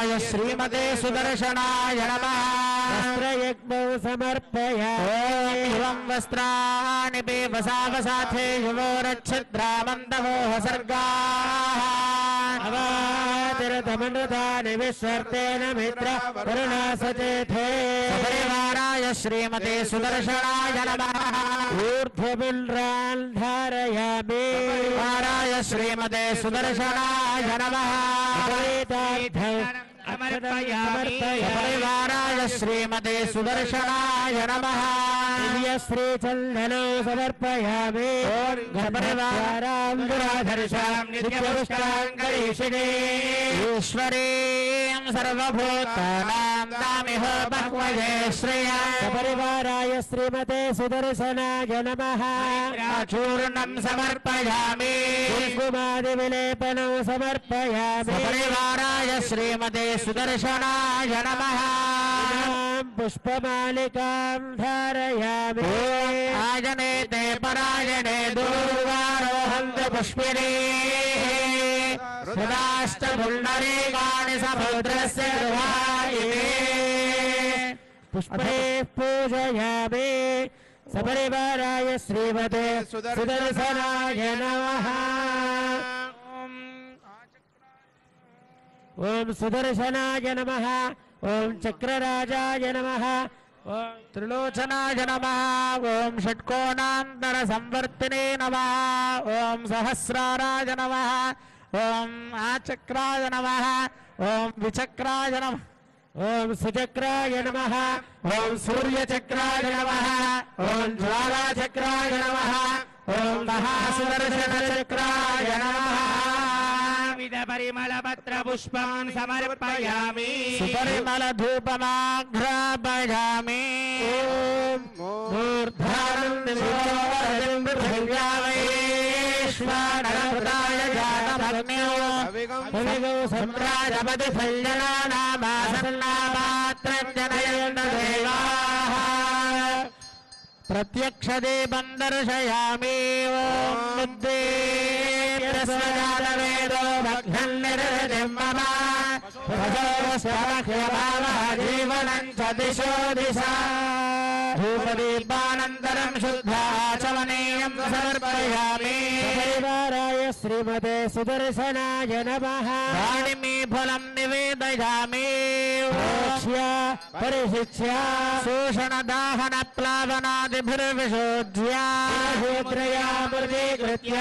परिवाराय श्रीमते सुदर्शनाय नमः वस्त्रयज्ञौ समर्पयामि वस्त्राणि वसावसाथे युवोरच्छिद्रामन्दवोह सर्गाः अवातिरतमनुदानि विश्वर्तेन मित्र करुणासचेथे परिवाराय श्रीमते सुदर्शनाय नमः ऊर्ध्वपुण्ड्रान् धारयामि परिवाराय श्रीमते सुदर्शनाय नमः परिवाराय श्रीमते सुदर्शनाय नमः दिव्यश्रीचन्दनौ समर्पयामि परिवारां नित्यपुष्टाङ्गरीषिणे ईश्वरीं सर्वभूतानां दामिह बह्वये श्रिया परिवाराय श्रीमते सुदर्शनाय नमः चूर्णं समर्पयामि कुङ्कुमादिविलेपनौ समर्पयामि परिवाराय श्रीमते सुदर्शनाय नमः पुष्पमालिकां धारयामि आजने ते परायणे दूर्वारोहन्ति पुष्पिणी सुदाष्टपुण्डरीकाणि समुद्रस्य गृहायिने पुष्पैः पूजयामि सपरिवाराय श्रीमते सुदर्शनाय नमः ओम सुदर्शनाय नमः ओम चक्रराजाय नमः ओम त्रिलोचनाय नमः ओम षट्कोणान्तर संवर्तिने नमः ओम सहस्राराय नमः ओम आचक्राय नमः ओम विचक्राय नमः ओम सुचक्राय नमः ओम सूर्यचक्राय नमः ओम ज्वालाचक्राय नमः ओम महासुदर्शनचक्राय नमः परिमलपत्र पुष्पं समर्पयामि सुपरिमलधूपमाघ्रापयामि मूर्धानन्दविश्वाणकृताय जातमग्न्यो सम्राजपतिफल्यनानामासन्नामात्रं जनयन् देवाः प्रत्यक्षदीपं दर्शयामि ॐ मुद्देऽप्यस्वजातवेदो भग्नन्निरतिं मम भजोऽस्मरह्यभावः जीवनं च दिशो दिशा धूपदीपानन्तरं शुद्धाचमनीयं समर्पयामि परिवाराय श्रीमते सुदर्शनाय नमः दानिमीफलं निवेदयामि परिशिष्य शोषणदाहनप्लावनादिभिर्विशोध्या क्षेत्रयामृतीकृत्य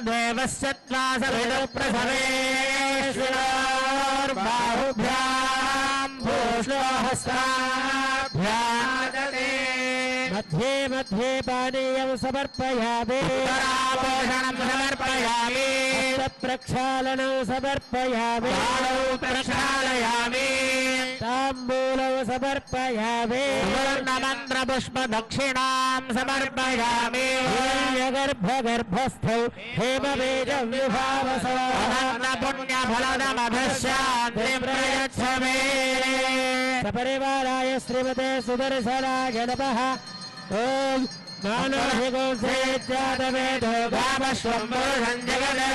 देवस्य त्वासविदुप्रसवेश्वरोर्बाहुभ्यां भूष्णोहस्ताभ्यां मध्ये मध्ये पानीयं समर्पयामि उत्तरापोषणं समर्पयामि प्रक्षालनं समर्पयामि प्रक्षालयामि ताम्बूलं समर्पयामि पूर्णमन्त्रपुष्पदक्षिणां समर्पयामि गर्भस्थौ हेमबीजं विभावसो पुण्यफलदमभिशान्तिं प्रयच्छ मे सपरिवाराय श्रीमते सुदर्शनाय नमः ओम मानसिको से जातवेदो गावश्वं पुरुषं जगत्